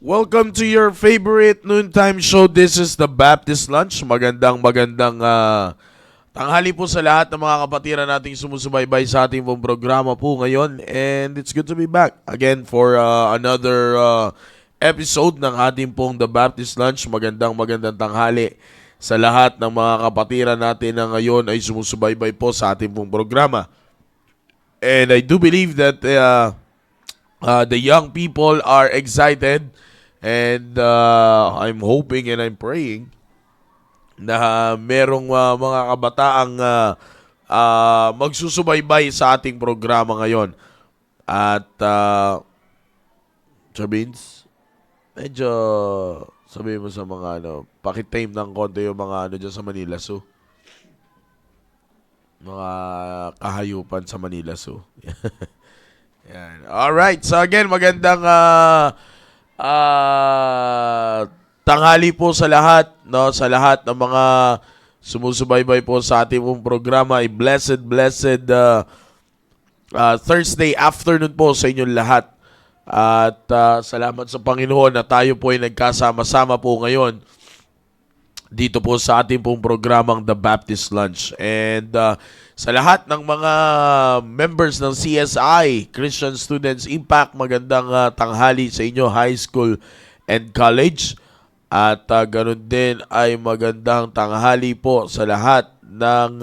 Welcome to your favorite noontime show. This is the Baptist Lunch. Magandang tanghali po sa lahat ng mga kapatiran nating sumusubaybay sa ating pong programa po ngayon. And it's good to be back again for another episode ng ating pong The Baptist Lunch. Magandang tanghali sa lahat ng mga kapatiran natin na ngayon ay sumusubaybay po sa ating pong programa. And I do believe that the young people are excited. And I'm hoping and I'm praying na merong mga kabataang magsusubaybay sa ating programa ngayon. At Chabins, medyo sabihin mo sa mga pakitame ng konti yung mga dyan sa Manila Zoo. Mga kahayupan sa Manila Zoo. Yan. Alright, so again, magandang tanghali po sa lahat, no, sa lahat ng mga sumusubaybay po sa ating pong programa. Ay blessed Thursday afternoon po sa inyong lahat. At salamat sa Panginoon na tayo po ay nagkasama-sama po ngayon dito po sa ating pong programang The Baptist Lunch. And sa lahat ng mga members ng CSI, Christian Students Impact, magandang tanghali sa inyo, high school and college. At ganun din ay magandang tanghali po sa lahat ng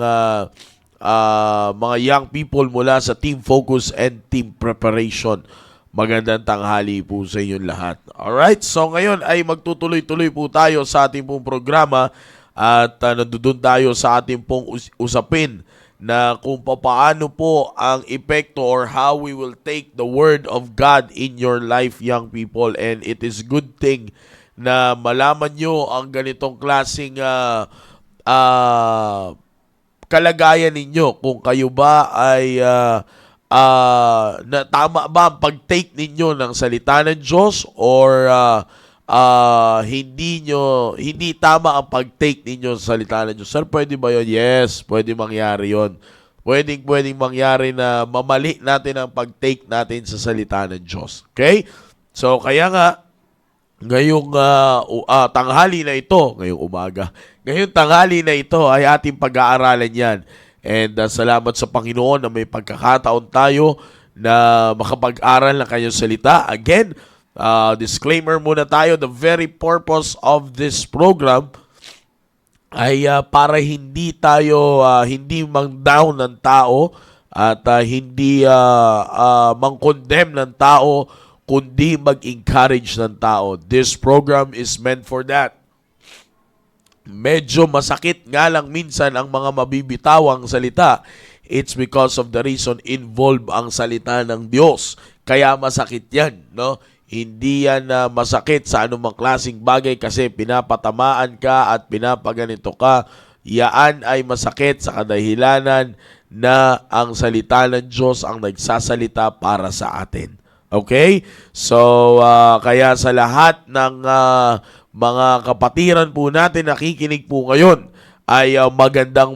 mga young people mula sa Team Focus and Team Preparation. Magandang tanghali po sa inyong lahat. Alright, so ngayon ay magtutuloy-tuloy po tayo sa ating pong programa at nandoon tayo sa ating pong usapin na kung paano po ang epekto or how we will take the Word of God in your life, young people. And it is good thing na malaman nyo ang ganitong klaseng kalagayan ninyo. Kung kayo ba ay na tama ba ang pag-take ninyo ng salita ng Diyos or hindi tama ang pag-take ninyo sa salita ng Diyos. Sir, pwede ba yun? Yes, pwede mangyari yun. Pwedeng mangyari na mamali natin ang pag-take natin sa salita ng Diyos. Okay? So, kaya nga, ngayong tanghali na ito, ngayong umaga, ngayong tanghali na ito ay ating pag-aaralan yan. And salamat sa Panginoon na may pagkakataon tayo na makapag-aral ng kanyang salita. Again, disclaimer muna tayo, the very purpose of this program ay para hindi tayo, hindi mang-down ng tao at hindi mang-condemn ng tao, kundi mag-encourage ng tao. This program is meant for that. Medyo masakit nga lang minsan ang mga mabibitawang salita. It's because of the reason involved ang salita ng Diyos. Kaya masakit yan, no? Hindi yan masakit sa anumang klaseng bagay kasi pinapatamaan ka at pinapaganito ka. Yaan ay masakit sa kadahilanan na ang salita ng Diyos ang nagsasalita para sa atin. Okay? So, kaya sa lahat ng mga kapatiran po natin nakikinig po ngayon ay magandang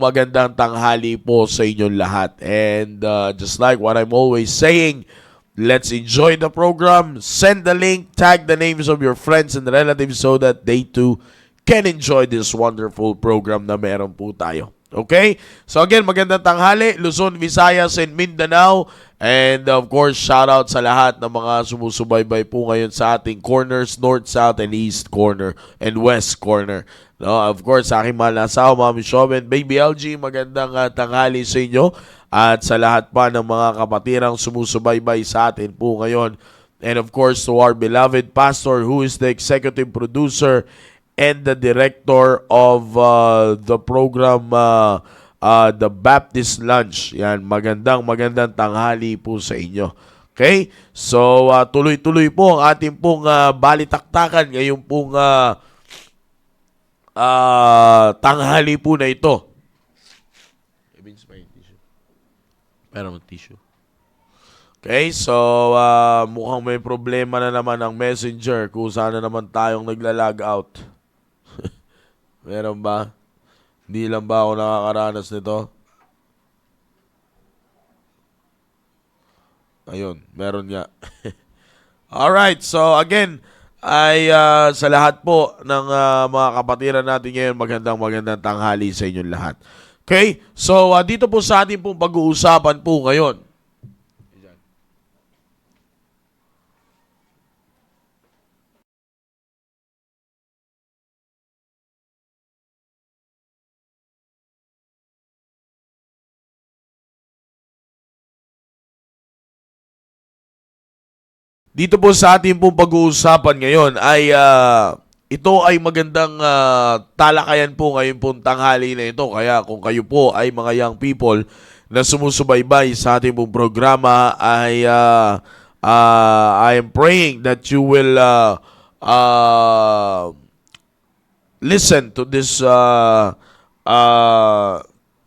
tanghali po sa inyong lahat. And just like what I'm always saying, let's enjoy the program. Send the link, tag the names of your friends and relatives so that they too can enjoy this wonderful program na meron po tayo. Okay? So again, magandang tanghali, Luzon, Visayas, and Mindanao. And of course, shout out sa lahat ng mga sumusubaybay po ngayon sa ating corners, North, South, and East corner, and West corner. No, of course, sa aking mahal na asawa, Mami Shoven, Baby LG, magandang tanghali sa inyo. At sa lahat pa ng mga kapatirang sumusubaybay sa atin po ngayon. And of course, to our beloved pastor who is the executive producer and the director of the program The Baptist Lunch. Yan, magandang tanghali po sa inyo. Okay? So, tuloy-tuloy po ang ating pong balitaktakan ngayong pong tanghali po na ito. Pero mag-tissue. Okay, so mukhang may problema na naman ang Messenger kung saan na naman tayong nagla-log out. Meron ba? Hindi lang ba ako nakakaranas nito? Ayun, meron nga. Alright, so again, ay sa lahat po ng mga kapatiran natin ngayon, magandang tanghali sa inyong lahat. Okay? So, dito po sa ating pong pag-uusapan po ngayon. Dito po sa ating pong pag-uusapan ngayon ay ito ay magandang talakayan po ngayon pong tanghali na ito. Kaya kung kayo po ay mga young people na sumusubaybay sa ating pong programa ay I am praying that you will listen to this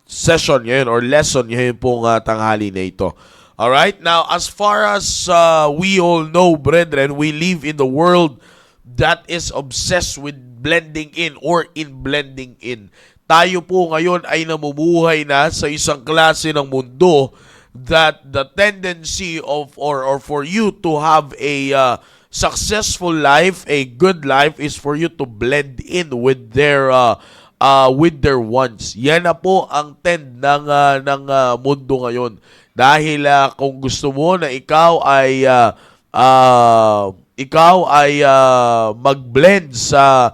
session ngayon or lesson ngayon pong tanghali na ito. Alright, now as far as we all know, brethren, we live in the world that is obsessed with blending in or in blending in. Tayo po ngayon ay namumuhay na sa isang klase ng mundo that the tendency of or for you to have a successful life, a good life, is for you to blend in with their wants. Yan na po ang trend ng mundo ngayon. Dahil kung gusto mo na ikaw ay mag-blend sa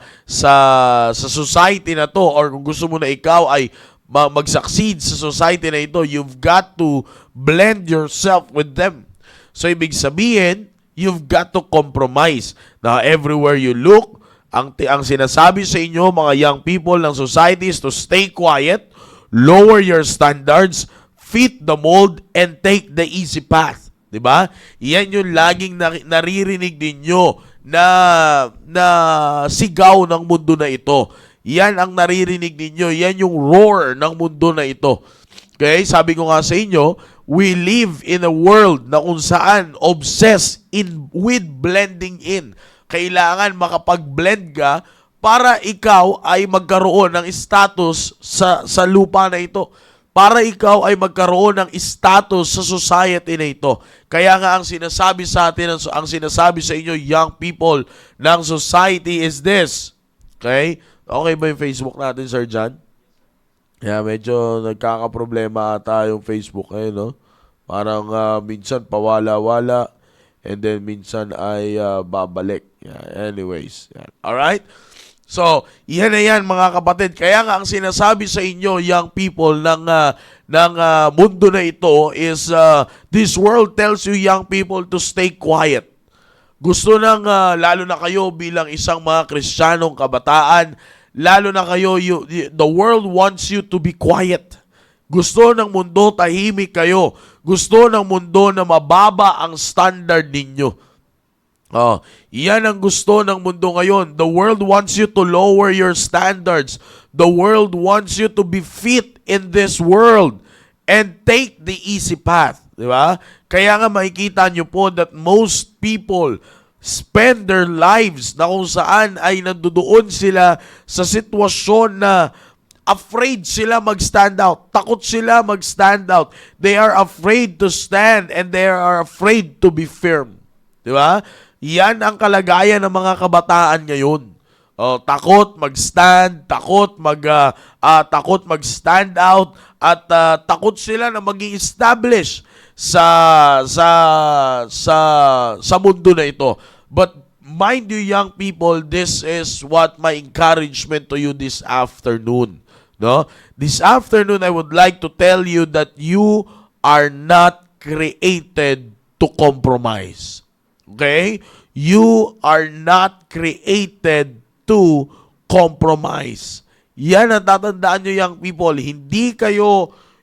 society na to, or kung gusto mo na ikaw ay mag-succeed sa society na ito, you've got to blend yourself with them. So ibig sabihin, you've got to compromise. Now everywhere you look, ang sinasabi sa inyo mga young people ng society is to stay quiet, lower your standards, fit the mold, and take the easy path. Diba? Yan yung laging naririnig ninyo na sigaw ng mundo na ito. Yan ang naririnig ninyo. Yan yung roar ng mundo na ito. Okay? Sabi ko nga sa inyo, we live in a world na kung saan obsessed with blending in. Kailangan makapag-blend ka para ikaw ay magkaroon ng status sa lupa na ito. Para ikaw ay magkaroon ng status sa society na ito. Kaya nga ang sinasabi sa atin, ang sinasabi sa inyo, young people ng society is this. Okay? Okay ba yung Facebook natin, Sir John? Yeah, medyo nagkakaproblema ata yung Facebook ngayon, no? Parang minsan pawala-wala and then minsan ay babalik. Yeah, anyways. Yeah. Alright? So, yan na yan mga kapatid. Kaya nga ang sinasabi sa inyo, young people, ng mundo na ito is this world tells you, young people, to stay quiet. Gusto nang, lalo na kayo bilang isang mga Kristiyanong kabataan, lalo na kayo, the world wants you to be quiet. Gusto ng mundo tahimik kayo. Gusto ng mundo na mababa ang standard ninyo. Yan ang gusto ng mundo ngayon. The world wants you to lower your standards. The world wants you to be fit in this world and take the easy path. Di ba? Kaya nga makikita nyo po that most people spend their lives na kung saan ay nandoon sila sa sitwasyon na afraid sila mag-stand out. Takot sila mag-stand out. They are afraid to stand and they are afraid to be firm. Di ba? Yan ang kalagayan ng mga kabataan ngayon. Takot mag-stand, takot mag-stand out, at takot sila na maging establish sa mundo na ito. But mind you, young people, this is what my encouragement to you this afternoon. No? This afternoon, I would like to tell you that you are not created to compromise. Okay? You are not created to compromise. Yan ang tatandaan nyo, young people.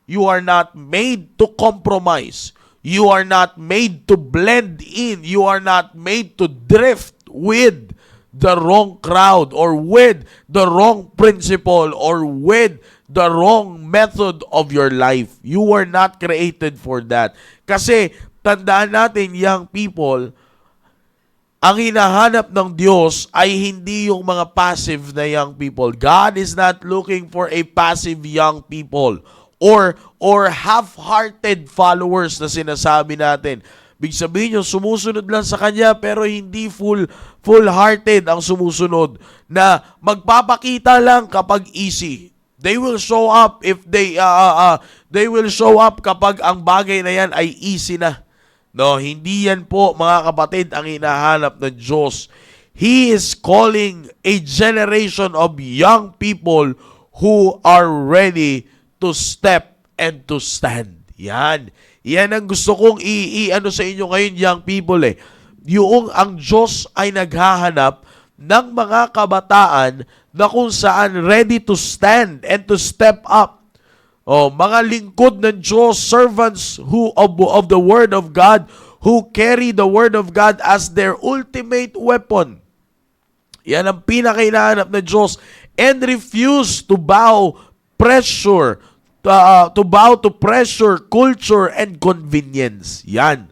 You are not made to compromise. You are not made to blend in. You are not made to drift with the wrong crowd or with the wrong principle or with the wrong method of your life. You are not created for that. Kasi, tandaan natin, young people, ang hinahanap ng Diyos ay hindi yung mga passive na young people. God is not looking for a passive young people or half-hearted followers na sinasabi natin. Big sabihin nyo, sumusunod lang sa Kanya pero hindi full-hearted ang sumusunod, na magpapakita lang kapag easy. They will show up if they will show up kapag ang bagay na yan ay easy na. No, hindi yan po mga kapatid ang hinahanap ng Diyos. He is calling a generation of young people who are ready to step and to stand. Yan. Yan ang gusto kong i-ano sa inyo ngayon, young people eh. Yung ang Diyos ay naghahanap ng mga kabataan na kung saan ready to stand and to step up. Mga lingkod ng Diyos, servants of the Word of God, who carry the Word of God as their ultimate weapon. Yan ang pinakailanganap ng Diyos, and refuse to bow pressure, to bow to pressure, culture, and convenience. Yan.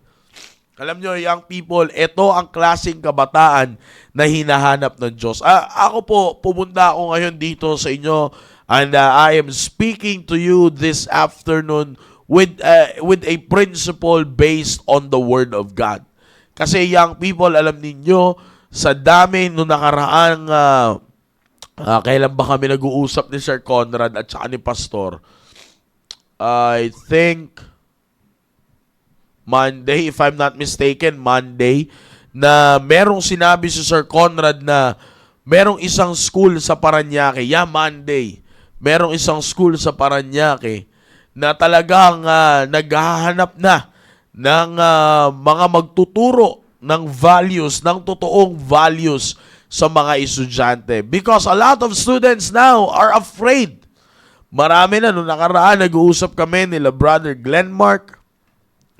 Alam nyo, young people, ito ang klaseng kabataan na hinahanap ng Diyos. Ako po, pumunta ako ngayon dito sa inyo, and I am speaking to you this afternoon with a principle based on the Word of God. Kasi young people, alam ninyo, sa dami nung nakaraang, kailan ba kami nag-uusap ni Sir Conrad at saka ni Pastor? I think Monday, if I'm not mistaken, Monday, na merong sinabi si Sir Conrad na merong isang school sa Parañaque. Yeah, Monday. Merong isang school sa Parañaque na talagang naghahanap na ng mga magtuturo ng values, ng totoong values sa mga estudyante. Because a lot of students now are afraid. Marami na, nung nakaraan, nag-uusap kami nila Brother Glenmark,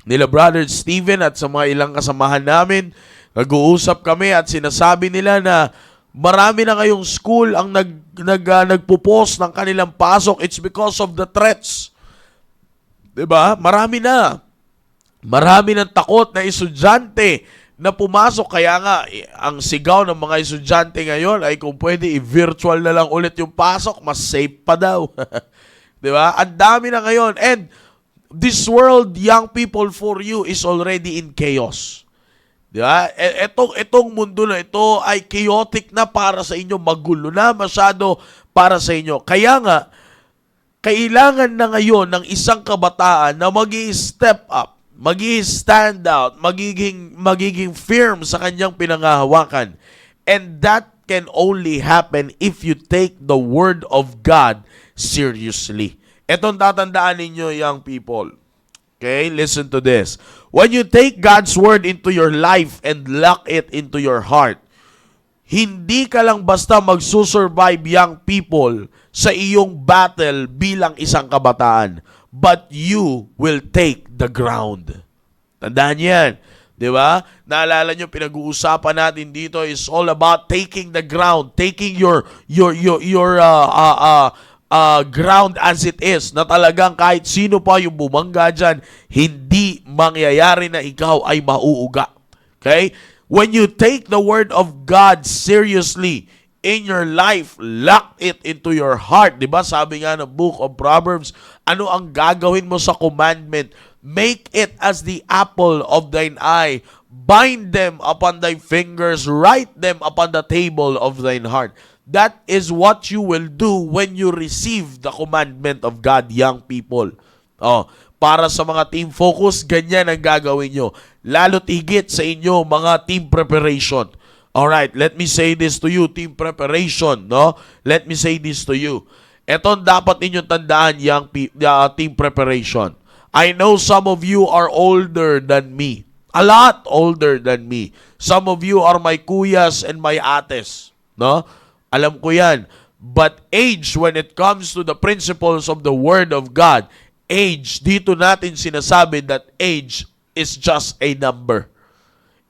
nila Brother Steven at sa mga ilang kasamahan namin. Nag-uusap kami at sinasabi nila na marami na ngayong school ang nagpo-post ng kanilang pasok. It's because of the threats. Diba? Marami na. Marami ng takot na estudyante na pumasok. Kaya nga, ang sigaw ng mga estudyante ngayon ay kung pwede, i-virtual na lang ulit yung pasok, mas safe pa daw. Diba? Ang dami na ngayon. And this world, young people, for you, is already in chaos. Diba? Itong mundo na ito ay chaotic na para sa inyo, magulo na masyado para sa inyo. Kaya nga, kailangan na ngayon ng isang kabataan na mag-i-step up, mag-i-stand out, magiging firm sa kanyang pinangahawakan. And that can only happen if you take the Word of God seriously. Etong tatandaan ninyo, young people. Okay, listen to this. When you take God's Word into your life and lock it into your heart, hindi ka lang basta magsusurvive, young people, sa iyong battle bilang isang kabataan, but you will take the ground. Tandaan yan. Di ba? Naalala nyo, pinag-uusapan natin dito is all about taking the ground, taking your ground as it is, na talagang kahit sino pa yung bumangga dyan, hindi mangyayari na ikaw ay mauuga. Okay? When you take the Word of God seriously in your life, lock it into your heart. Diba? Sabi nga ng Book of Proverbs, ano ang gagawin mo sa commandment? Make it as the apple of thine eye. Bind them upon thy fingers. Write them upon the table of thine heart. That is what you will do when you receive the commandment of God, young people. Para sa mga team focus, ganyan ang gagawin nyo. Lalo't higit sa inyo, mga team preparation. Alright, let me say this to you, team preparation, no? Let me say this to you. Ito dapat ninyong tandaan, team preparation. I know some of you are older than me. A lot older than me. Some of you are my kuyas and my ates, no? Alam ko yan. But age, when it comes to the principles of the Word of God, age, dito natin sinasabi that age is just a number.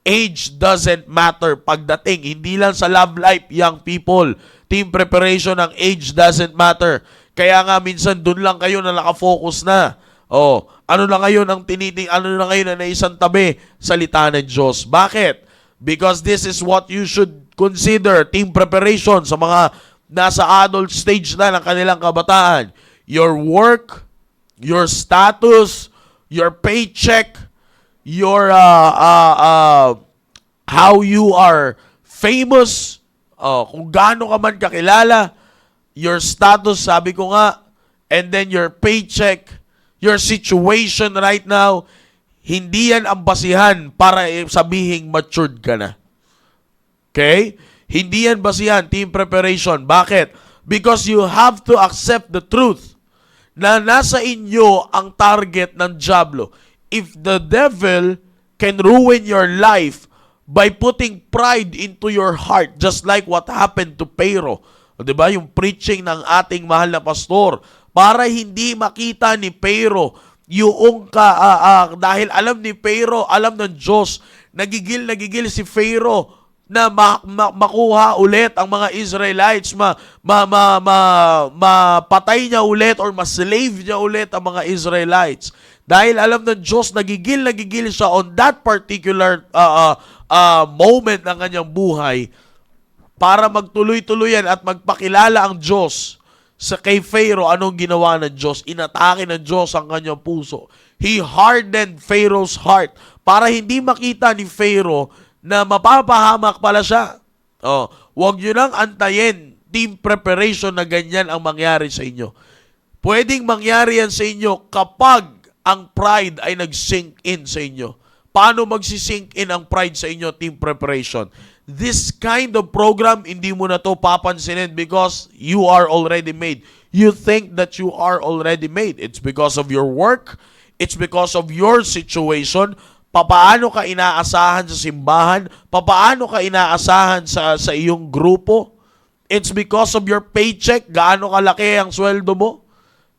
Age doesn't matter pagdating. Hindi lang sa love life, young people. Team preparation, ang age doesn't matter. Kaya nga minsan dun lang kayo na nakafocus na. Ano na ngayon ang ano na ngayon na isang tabi, salita ng Diyos. Bakit? Because this is what you should consider, team preparation sa mga nasa adult stage na ng kanilang kabataan. Your work, your status, your paycheck, your how you are famous, kung gaano ka man kakilala, your status, sabi ko nga, and then your paycheck, your situation right now, hindi yan ang basihan para sabihing matured ka na. Okay? Hindi yan basihan, team preparation. Bakit? Because you have to accept the truth na nasa inyo ang target ng dyablo. If the devil can ruin your life by putting pride into your heart, just like what happened to Pharaoh, diba? Yung preaching ng ating mahal na pastor, para hindi makita ni Pharaoh yung dahil alam ni Pharaoh, alam ng Diyos, nagigil si Pharaoh na makuha ulit ang mga Israelites, mapatay niya ulit or maslave niya ulit ang mga Israelites. Dahil alam ng Diyos, nagigil siya on that particular moment ng kanyang buhay para magtuloy-tuloyan at magpakilala ang Diyos sa kay Pharaoh. Anong ginawa ng Diyos? Inatake ng Diyos ang kanyang puso. He hardened Pharaoh's heart para hindi makita ni Pharaoh na mapapahamak pala siya. Huwag nyo nang antayin team preparation na ganyan ang mangyari sa inyo. Pwedeng mangyari yan sa inyo kapag ang pride ay nag-sink in sa inyo. Paano magsisink in ang pride sa inyo, team preparation? This kind of program, hindi mo na to papansinin because you are already made. You think that you are already made. It's because of your work. It's because of your situation. Papaano ka inaasahan sa simbahan? Papaano ka inaasahan sa iyong grupo? It's because of your paycheck. Gaano kalaki ang sweldo mo?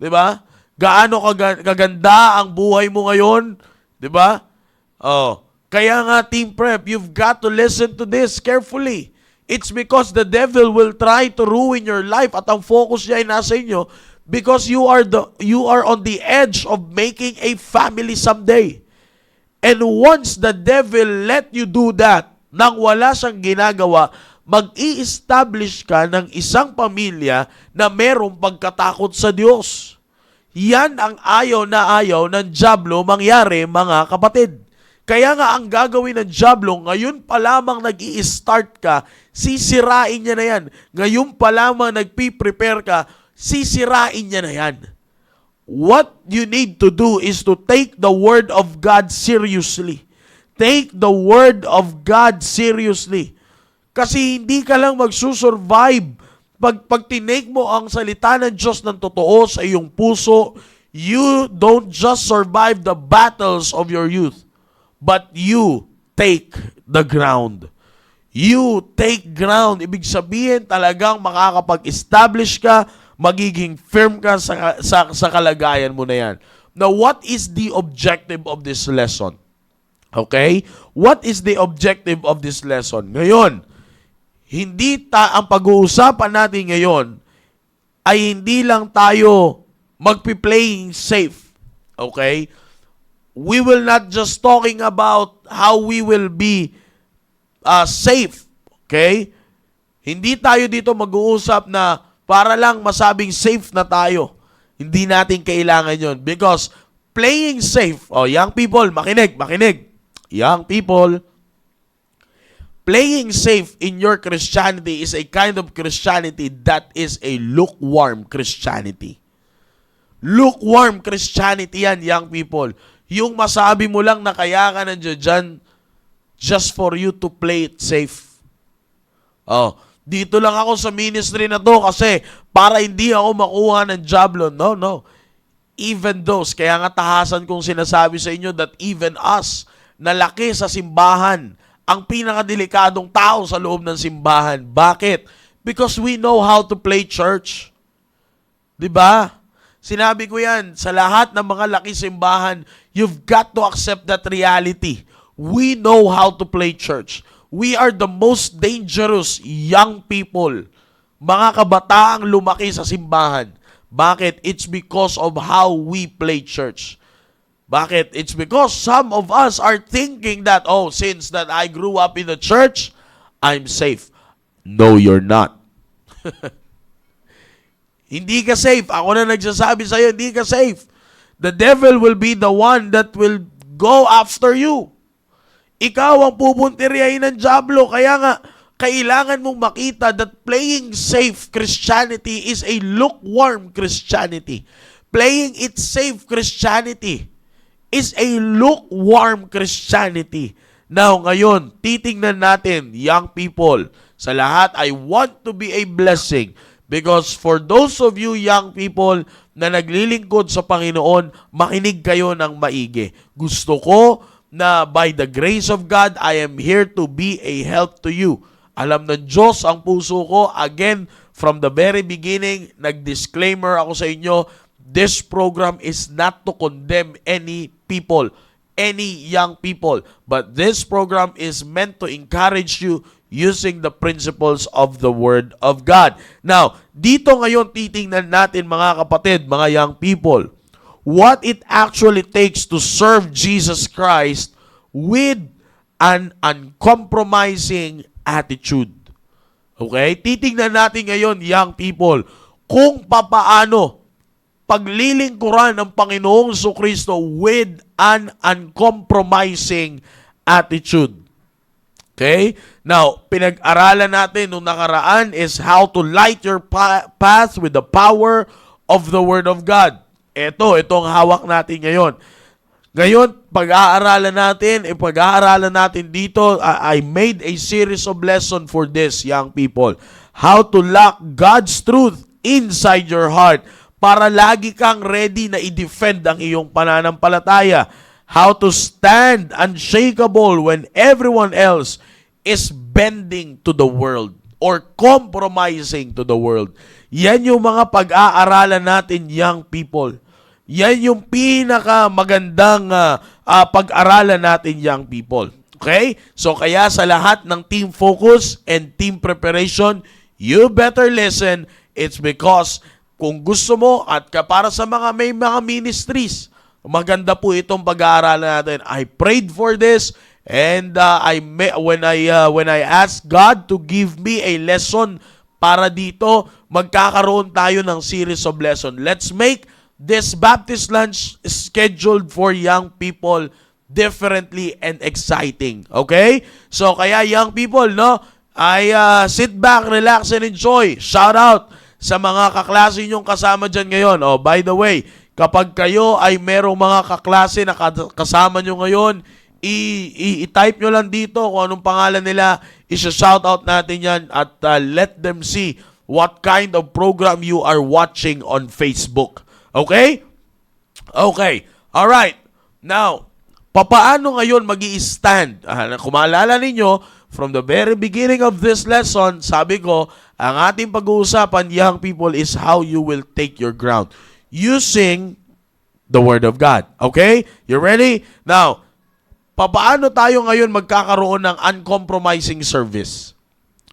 'Di ba? Gaano kaganda ang buhay mo ngayon? 'Di ba? Kaya nga, team prep, you've got to listen to this carefully. It's because the devil will try to ruin your life at ang focus niya ay nasa inyo because you are on the edge of making a family someday. And once the devil let you do that, nang wala siyang ginagawa, mag-i-establish ka ng isang pamilya na merong pagkatakot sa Diyos. Yan ang ayaw ng dyablo mangyari, mga kapatid. Kaya nga ang gagawin ng dyablo, ngayon pa lamang nag-i-start ka, sisirain niya na yan. Ngayon pa lamang nagpi-prepare ka, sisirain niya na yan. What you need to do is to take the Word of God seriously. Take the Word of God seriously. Kasi hindi ka lang magsusurvive pag tinake mo ang salita ng Diyos ng totoo sa iyong puso. You don't just survive the battles of your youth, but you take the ground. You take ground. Ibig sabihin talagang makakapag-establish ka, magiging firm ka sa kalagayan mo na yan. Now, what is the objective of this lesson? Okay? What is the objective of this lesson? Ngayon, ang pag-uusapan natin ngayon ay hindi lang tayo magpi-playing safe. Okay? We will not just talking about how we will be safe. Okay? Hindi tayo dito mag-uusap na para lang masabing safe na tayo. Hindi natin kailangan yon. Because playing safe, young people, makinig. Young people, playing safe in your Christianity is a kind of Christianity that is a lukewarm Christianity. Lukewarm Christianity yan, young people. Yung masabi mo lang na kaya ka nandiyan dyan just for you to play it safe. Dito lang ako sa ministry na to kasi para hindi ako makuha ng dyablo. No. Even those, kaya nga tahasan kong sinasabi sa inyo that even us, na laki sa simbahan, ang pinakadelikadong tao sa loob ng simbahan. Bakit? Because we know how to play church. Diba? Sinabi ko yan, sa lahat ng mga laki simbahan, you've got to accept that reality. We know how to play church. We are the most dangerous young people, mga kabataang lumaki sa simbahan. Bakit? It's because of how we play church. Bakit? It's because some of us are thinking that, since that I grew up in the church, I'm safe. No, you're not. Hindi ka safe. Ako na nagsasabi sa'yo, hindi ka safe. The devil will be the one that will go after you. Ikaw ang pupuntiryahin ng dyablo. Kaya nga, kailangan mong makita that playing safe Christianity is a lukewarm Christianity. Playing it safe Christianity is a lukewarm Christianity. Now, ngayon, titingnan natin, young people, sa lahat, I want to be a blessing because for those of you young people na naglilingkod sa Panginoon, makinig kayo ng maigi. Gusto ko na by the grace of God, I am here to be a help to you. Alam ng Diyos ang puso ko. Again, from the very beginning, nag-disclaimer ako sa inyo, this program is not to condemn any people, any young people. But this program is meant to encourage you using the principles of the Word of God. Now, dito ngayon titingnan natin mga kapatid, mga young people, what it actually takes to serve Jesus Christ with an uncompromising attitude. Okay? Titingnan natin ngayon, young people, kung papaano paglilingkuran ng Panginoong Jesucristo with an uncompromising attitude. Okay? Now, pinag-aralan natin nung nakaraan is how to light your path with the power of the Word of God. Itong hawak natin ngayon. Ngayon, pag-aaralan natin dito, I made a series of lesson for this, young people. How to lock God's truth inside your heart para lagi kang ready na i-defend ang iyong pananampalataya. How to stand unshakable when everyone else is bending to the world or compromising to the world. Yan yung mga pag-aaralan natin, young people. Yan yung pinakamagandang pag-aralan natin, young people. Okay? So kaya sa lahat ng team focus and team preparation, you better listen. It's because kung gusto mo at para sa may mga ministries, maganda po itong pag-aaralan natin. I prayed for this and when I asked God to give me a lesson para dito, magkakaroon tayo ng series of lesson. Let's make this Baptist lunch scheduled for young people differently and exciting. Okay? So kaya young people, no, sit back, relax, and enjoy. Shout out sa mga kaklase nyong kasama dyan ngayon. Oh, by the way, kapag kayo ay merong mga kaklase na kasama nyo ngayon, i-type nyo lang dito kung anong pangalan nila, isa-shout out natin yan at let them see what kind of program you are watching on Facebook. Okay? Okay. Alright. Now, papaano ngayon mag-i-stand? Kung maalala ninyo, from the very beginning of this lesson, sabi ko, ang ating pag-uusapan, young people, is how you will take your ground using the Word of God. Okay? You ready? Now, papaano tayo ngayon magkakaroon ng uncompromising service?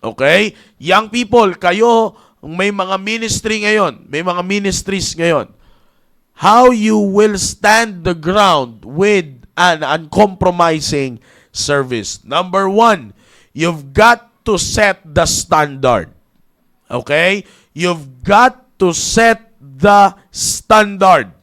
Okay? Young people, kayo, may mga ministry ngayon, may mga ministries ngayon. How you will stand the ground with an uncompromising service. Number one, you've got to set the standard. Okay? You've got to set the standard.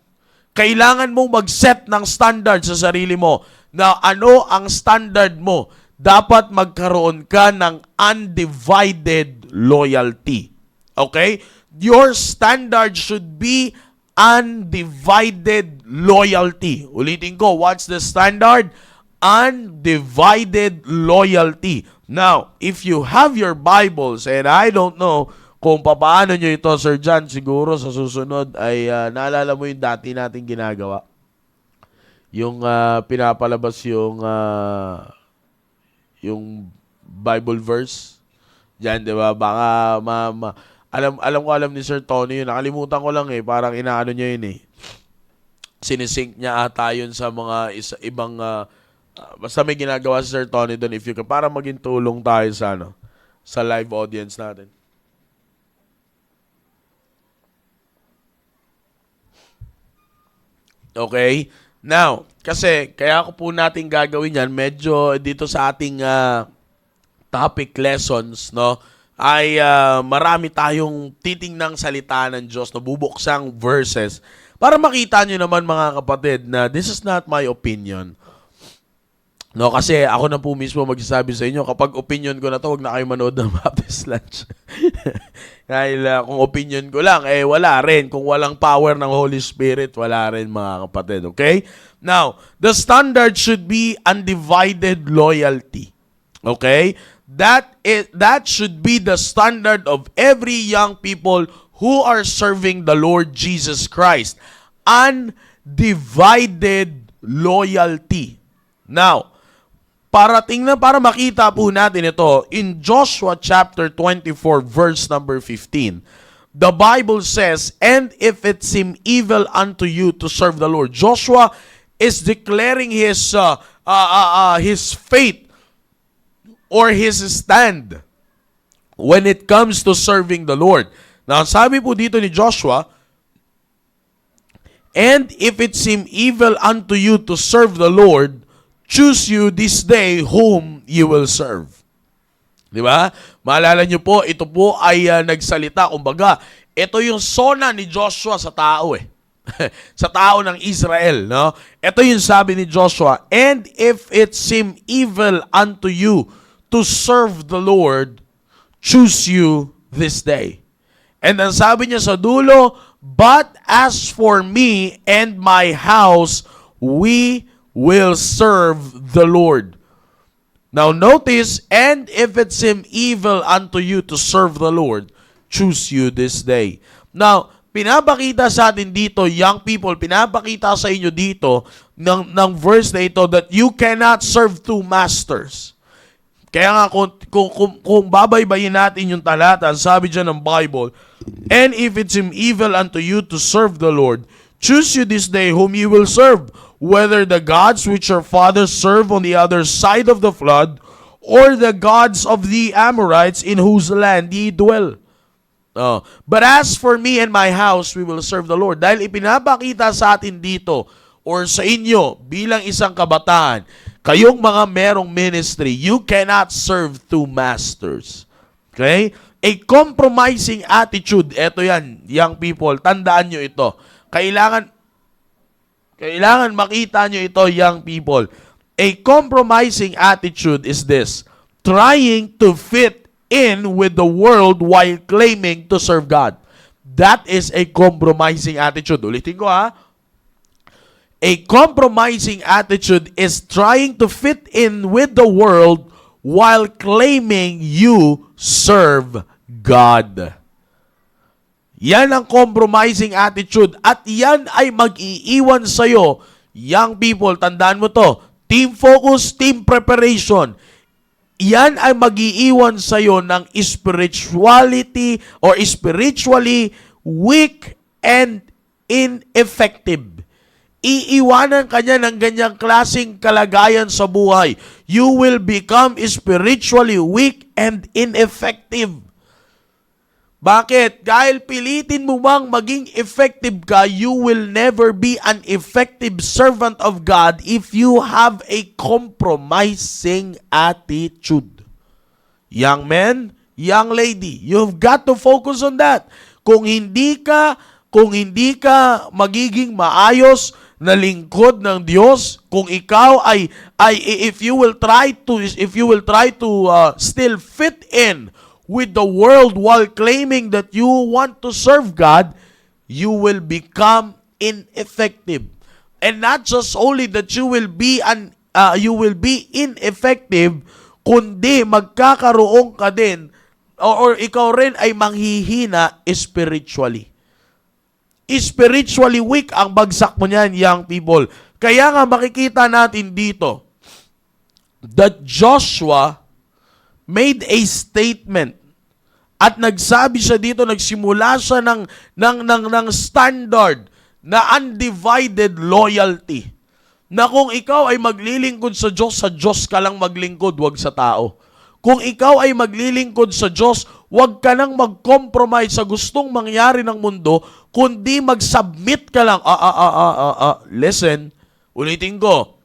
Kailangan mong mag-set ng standard sa sarili mo. Na ano ang standard mo? Dapat magkaroon ka ng undivided loyalty. Okay? Your standard should be undivided loyalty. Ulitin ko, what's the standard? Undivided loyalty. Now, if you have your Bibles, and I don't know kung paano nyo ito, Sir John, siguro sa susunod ay naalala mo yung dati natin ginagawa. Yung pinapalabas yung Bible verse. Diyan, di ba? Baka alam ni Sir Tony yun. Nakalimutan ko lang parang inaano niya yun sinisync niya ata yun sa mga ibang basta may ginagawa si Sir Tony doon if you can, para maging tulong tayo sa live audience natin. Okay? Now, kasi kaya ko po natin gagawin yan medyo dito sa ating topic lessons, no? Ay marami tayong titingnang salita ng Diyos na bubuksang verses para makita nyo naman mga kapatid na this is not my opinion. No, kasi ako na po mismo magsasabi sa inyo, kapag opinion ko na to, wag na kayo manood ng Baptist Lunch. Dahil kung opinion ko lang, wala rin. Kung walang power ng Holy Spirit, wala rin mga kapatid. Okay? Now, the standard should be undivided loyalty. Okay? That should be the standard of every young people who are serving the Lord Jesus Christ. Undivided loyalty. Now, para makita po natin ito, in Joshua chapter 24 verse number 15, the Bible says, "And if it seem evil unto you to serve the Lord." Joshua is declaring his faith or his stand when it comes to serving the Lord. Now, sabi po dito ni Joshua, "And if it seem evil unto you to serve the Lord, choose you this day whom you will serve." Di ba? Maalala nyo po, ito po ay nagsalita. Kumbaga, ito yung sona ni Joshua sa tao sa tao ng Israel. No? Ito yung sabi ni Joshua, "And if it seem evil unto you to serve the Lord, choose you this day." And ang sabi niya sa dulo, "But as for me and my house, we will serve the Lord." Now notice, "And if it seem evil unto you to serve the Lord, choose you this day." Now, pinapakita sa atin dito, young people, pinapakita sa inyo dito ng verse na ito that you cannot serve two masters. Kaya nga kung babaybayin natin yung talata, sabi dyan ng Bible, "And if it seem evil unto you to serve the Lord, choose you this day whom you will serve, whether the gods which your fathers served on the other side of the flood, or the gods of the Amorites in whose land ye dwell. But as for me and my house, we will serve the Lord." Dahil ipinapakita sa atin dito, or sa inyo, bilang isang kabataan, kayong mga merong ministry, you cannot serve two masters. Okay? A compromising attitude, eto yan, young people, tandaan nyo ito. Kailangan makita nyo ito, young people. A compromising attitude is this: trying to fit in with the world while claiming to serve God. That is a compromising attitude. Ulitin ko ha. A compromising attitude is trying to fit in with the world while claiming you serve God. Yan ang compromising attitude at yan ay mag-iiwan sa'yo. Young people, tandaan mo to. Team focus, team preparation. Yan ay mag-iiwan sa'yo ng spirituality or spiritually weak and ineffective. Iiwanan ka niya ng ganyang klaseng kalagayan sa buhay. You will become spiritually weak and ineffective. Bakit? Dahil pilitin mo mang maging effective ka, you will never be an effective servant of God if you have a compromising attitude. Young man, young lady, you've got to focus on that. Kung hindi ka magiging maayos na lingkod ng Diyos, kung ikaw ay if you will try to still fit in with the world while claiming that you want to serve God, you will become ineffective. And not just only that you will be ineffective, kundi magkakaroon ka din or ikaw rin ay manghihina spiritually. Spiritually weak ang bagsak mo niyan, young people. Kaya nga makikita natin dito that Joshua made a statement at nagsabi siya dito, nagsimula siya ng standard na undivided loyalty. Na kung ikaw ay maglilingkod sa Diyos ka lang maglingkod, wag sa tao. Kung ikaw ay maglilingkod sa Diyos, wag ka nang mag-compromise sa gustong mangyari ng mundo, kundi mag-submit ka lang. Listen, ulitin ko.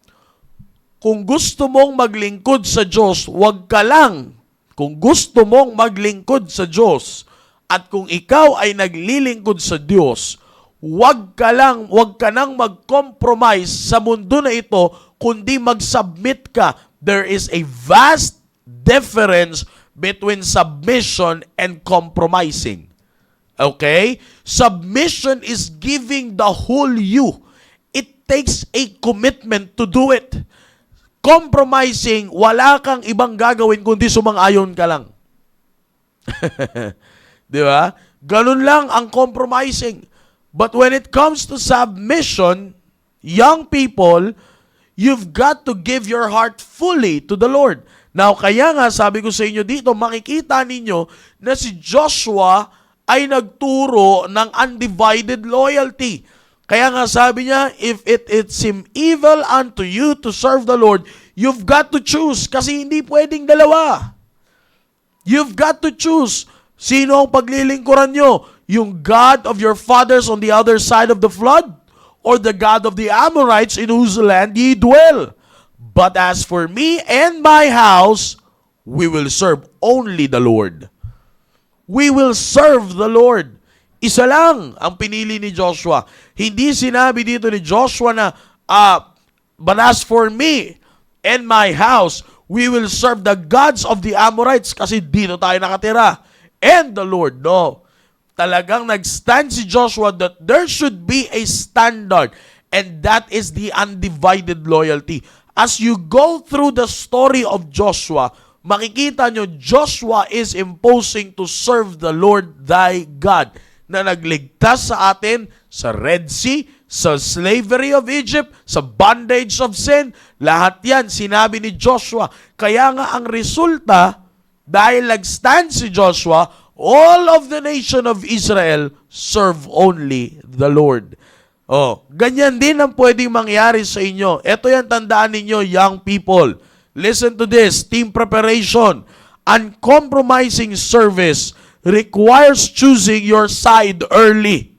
Kung gusto mong maglingkod sa Diyos, wag ka lang. Kung gusto mong maglingkod sa Diyos, at kung ikaw ay naglilingkod sa Diyos, wag ka nang mag-compromise sa mundo na ito, kundi mag-submit ka. There is a vast difference between submission and compromising. Okay? Submission is giving the whole you. It takes a commitment to do it. Compromising, wala kang ibang gagawin kundi sumang-ayon ka lang. Di ba? Ganun lang ang compromising. But when it comes to submission, young people, you've got to give your heart fully to the Lord. Now, kaya nga, sabi ko sa inyo dito, makikita ninyo na si Joshua ay nagturo ng undivided loyalty. Kaya nga sabi niya, if it seem evil unto you to serve the Lord, you've got to choose kasi hindi pwedeng dalawa. You've got to choose. Sino ang paglilingkuran nyo? Yung God of your fathers on the other side of the flood? Or the God of the Amorites in whose land ye dwell? But as for me and my house, we will serve only the Lord. We will serve the Lord. Isa lang ang pinili ni Joshua. Hindi sinabi dito ni Joshua na, but as for me and my house, we will serve the gods of the Amorites kasi dito tayo nakatira. And the Lord, no. Talagang nag-stand si Joshua that there should be a standard, and that is the undivided loyalty. As you go through the story of Joshua, makikita nyo, Joshua is imposing to serve the Lord thy God na nagligtas sa atin sa Red Sea, sa slavery of Egypt, sa bondage of sin. Lahat yan, sinabi ni Joshua. Kaya nga ang resulta, dahil nag-stand si Joshua, all of the nation of Israel serve only the Lord. Oh, ganyan din ang pwedeng mangyari sa inyo. Ito yan, tandaan ninyo, young people. Listen to this, team preparation. Uncompromising service requires choosing your side early.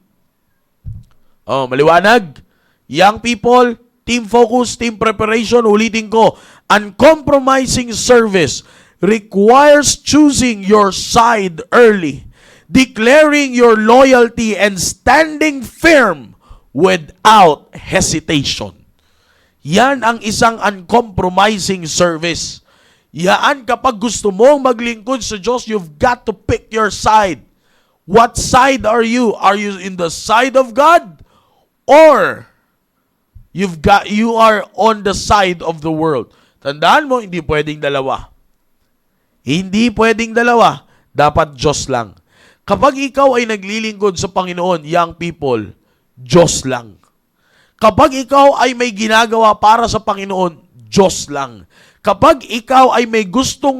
Oh, maliwanag? Young people, team focus, team preparation, ulitin ko. Uncompromising service requires choosing your side early, declaring your loyalty and standing firm without hesitation. Yan ang isang uncompromising service. Yan kapag gusto mong maglingkod sa Diyos, you've got to pick your side. What side are you? Are you in the side of God? Or you are on the side of the world? Tandaan mo, hindi pwedeng dalawa. Hindi pwedeng dalawa. Dapat Diyos lang. Kapag ikaw ay naglilingkod sa Panginoon, young people, Diyos lang. Kapag ikaw ay may ginagawa para sa Panginoon, Diyos lang. Kapag ikaw ay gusto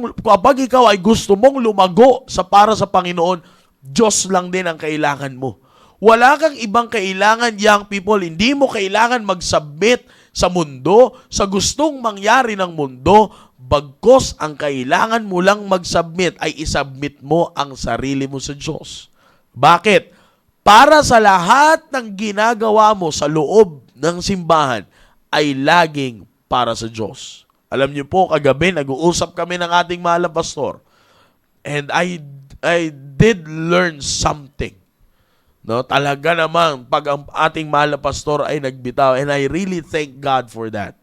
mong lumago para sa Panginoon, Diyos lang din ang kailangan mo. Wala kang ibang kailangan, young people. Hindi mo kailangan mag-submit sa mundo, sa gustong mangyari ng mundo. Bagkos ang kailangan mo lang mag-submit ay isubmit mo ang sarili mo sa Diyos. Bakit? Para sa lahat ng ginagawa mo sa loob ng simbahan ay laging para sa Diyos. Alam niyo po, kagabi nag-uusap kami ng ating mahal na pastor, and I did learn something. No, talaga namang pag ang ating mahal na pastor ay nagbitaw, and I really thank God for that.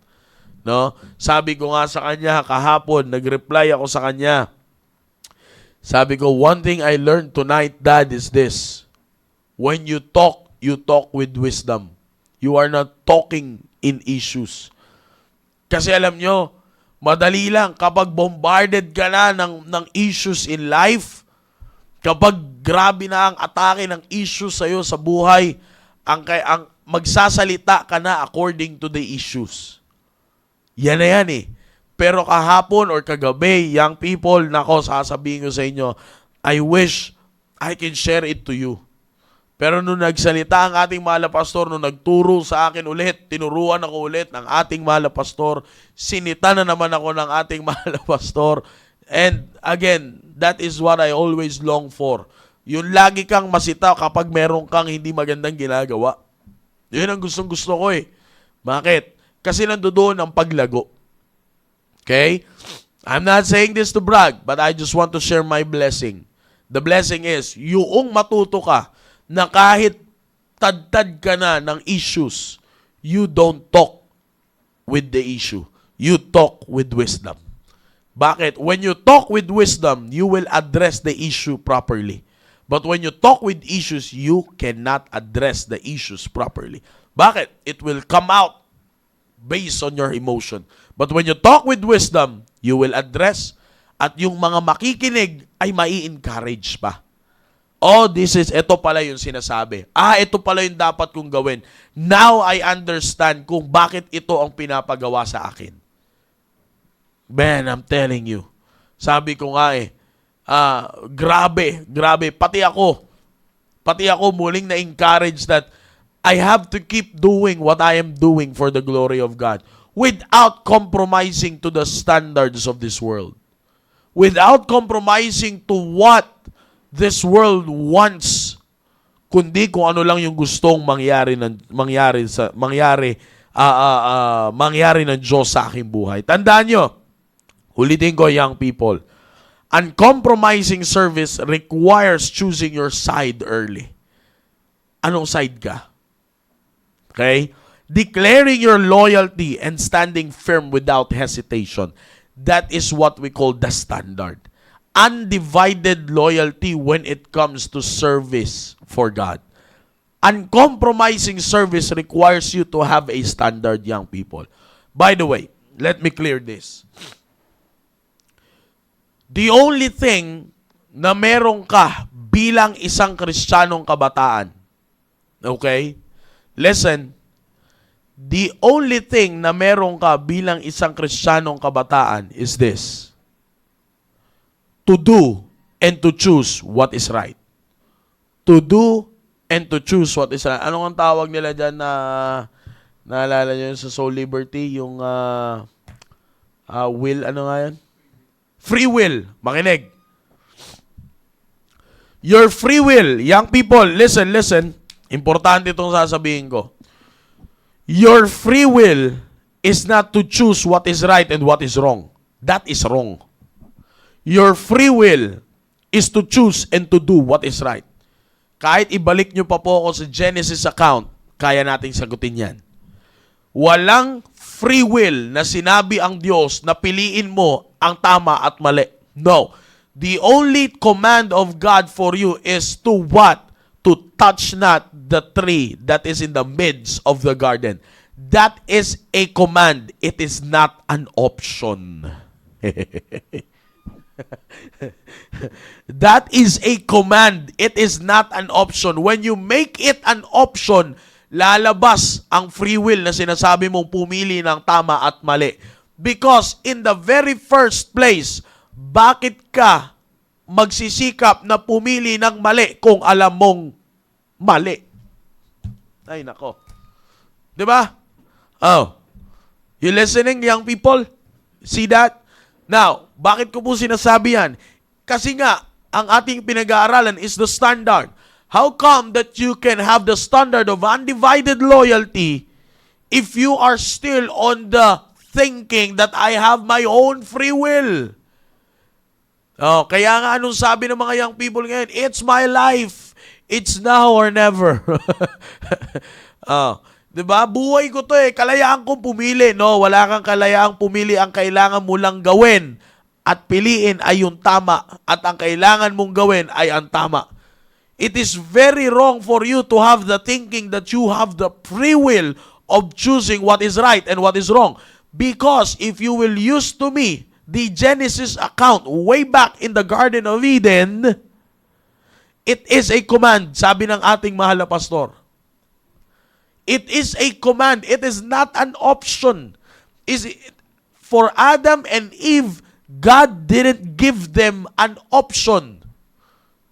No? Sabi ko nga sa kanya kahapon, nag-reply ako sa kanya. Sabi ko, one thing I learned tonight, Dad, is this. When you talk with wisdom. You are not talking in issues. Kasi alam nyo, madali lang kapag bombarded ka na ng issues in life, kapag grabe na ang atake ng issues sa'yo sa buhay, ang magsasalita ka na according to the issues. Yan na yan eh. Pero kahapon or kagabi, young people, nako, sasabihin ko sa inyo, I wish I can share it to you. Pero nung nagsalita ang ating mahal na pastor, nung nagturo sa akin ulit, tinuruan ako ulit ng ating mahal na pastor, sinita na naman ako ng ating mahal na pastor. And again, that is what I always long for. Yung lagi kang masita kapag meron kang hindi magandang ginagawa. Yun ang gustong-gusto ko eh. Bakit? Kasi nandoon ang paglago. Okay? I'm not saying this to brag, but I just want to share my blessing. The blessing is, yung matuto ka na kahit tad-tad ka na ng issues, you don't talk with the issue. You talk with wisdom. Bakit? When you talk with wisdom, you will address the issue properly. But when you talk with issues, you cannot address the issues properly. Bakit? It will come out based on your emotion. But when you talk with wisdom, you will address at yung mga makikinig ay mai-encourage pa. Oh, ito pala yung sinasabi. Ito pala yung dapat kong gawin. Now I understand kung bakit ito ang pinapagawa sa akin. Man, I'm telling you. Sabi ko nga grabe. Pati ako muling na-encourage that I have to keep doing what I am doing for the glory of God without compromising to the standards of this world. Without compromising to what this world wants, kundi kung ano lang yung gustong mangyari ng Diyos sa aking buhay. Tandaan nyo, ulitin ko, young people, uncompromising service requires choosing your side early. Anong side ka? Okay? Declaring your loyalty and standing firm without hesitation. That is what we call the standard. Undivided loyalty when it comes to service for God. Uncompromising service requires you to have a standard, young people. By the way, let me clear this. The only thing na meron ka bilang isang Kristiyanong kabataan, okay? Listen, the only thing na meron ka bilang isang Kristiyanong kabataan is this: to do and to choose what is right. To do and to choose what is right. Anong ang tawag nila dyan na naalala nyo sa Soul Liberty? Yung will, ano nga yan? Free will. Makinig. Your free will. Young people, listen. Importante itong sasabihin ko. Your free will is not to choose what is right and what is wrong. That is wrong. Your free will is to choose and to do what is right. Kahit ibalik nyo pa po ako sa Genesis account, kaya nating sagutin yan. Walang free will na sinabi ang Diyos na piliin mo ang tama at mali. No. The only command of God for you is to what? To touch not the tree that is in the midst of the garden. That is a command. It is not an option. That is a command. It is not an option. When you make it an option, lalabas ang free will na sinasabi mong pumili ng tama at mali. Because in the very first place, bakit ka magsisikap na pumili ng mali kung alam mong mali? Ay, nako. Diba? Oh. You listening, young people? See that? Now, bakit ko po sinasabi yan? Kasi nga, ang ating pinag-aaralan is the standard. How come that you can have the standard of undivided loyalty if you are still on the thinking that I have my own free will? Oh, kaya nga anong sabi ng mga young people ngayon? It's my life. It's now or never. Diba? Buhay ko to kalayaan kong pumili. No, wala kang kalayaang pumili. Ang kailangan mo lang gawin at piliin ay yung tama. At ang kailangan mong gawin ay ang tama. It is very wrong for you to have the thinking that you have the free will of choosing what is right and what is wrong. Because if you will use to me the Genesis account way back in the Garden of Eden, it is a command, sabi ng ating mahal na pastor. It is a command. It is not an option. For Adam and Eve, God didn't give them an option.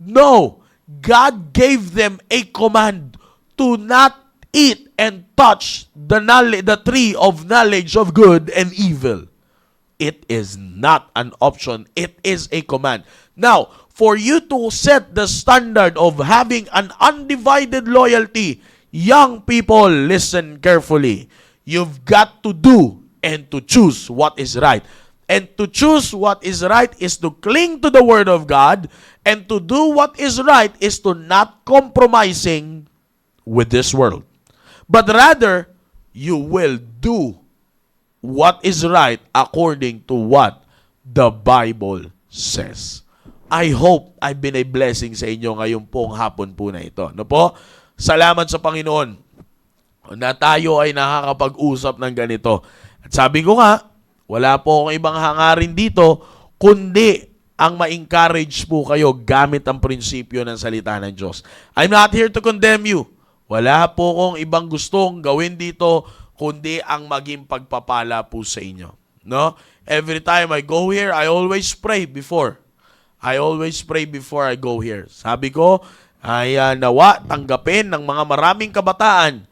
No. God gave them a command to not eat and touch the tree of knowledge of good and evil. It is not an option. It is a command. Now, for you to set the standard of having an undivided loyalty, young people, listen carefully. You've got to do and to choose what is right. And to choose what is right is to cling to the Word of God, and to do what is right is to not compromising with this world. But rather, you will do what is right according to what the Bible says. I hope I've been a blessing sa inyo ngayong pong hapon po na ito. No po? Salamat sa Panginoon na tayo ay nakakapag-usap ng ganito. At sabi ko nga, wala po akong ibang hangarin dito, kundi ang ma-encourage po kayo gamit ang prinsipyo ng salita ng Diyos. I'm not here to condemn you. Wala po akong ibang gustong gawin dito, kundi ang maging pagpapala po sa inyo. No? Every time I go here, I always pray before. I always pray before I go here. Sabi ko, ay nawa tanggapin ng mga maraming kabataan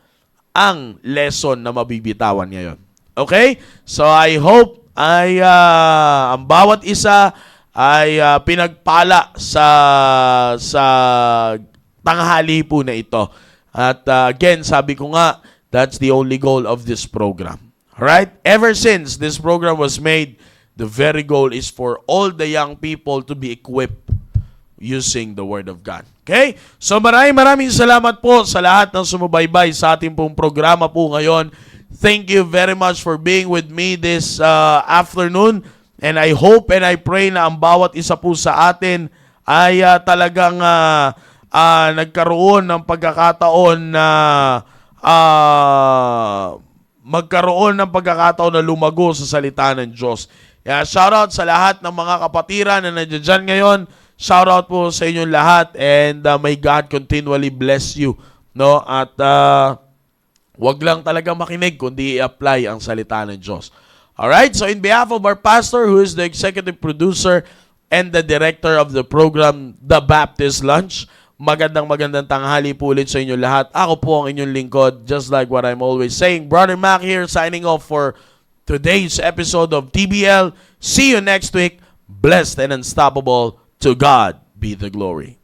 ang lesson na mabibitawan ngayon. Okay? So I hope ay ang bawat isa ay pinagpala sa tanghali po na ito. At again, sabi ko nga, that's the only goal of this program. Alright? Ever since this program was made, the very goal is for all the young people to be equipped using the Word of God. Okay? So maraming salamat po sa lahat ng sumubaybay sa ating pong programa po ngayon. Thank you very much for being with me this afternoon. And I hope and I pray na ang bawat isa po sa atin ay talagang nagkaroon ng pagkakataon na magkaroon ng pagkakataon na lumago sa salita ng Diyos. Shoutout sa lahat ng mga kapatiran na nandiyan dyan ngayon. Shoutout po sa inyong lahat and may God continually bless you. No? At wag lang talaga makinig kundi i-apply ang salita ng Diyos. Alright, so in behalf of our pastor who is the executive producer and the director of the program, The Baptist Lunch, magandang tanghali po ulit sa inyo lahat. Ako po ang inyong lingkod, just like what I'm always saying. Brother Mac here, signing off for today's episode of TBL. See you next week. Blessed and unstoppable. To God be the glory.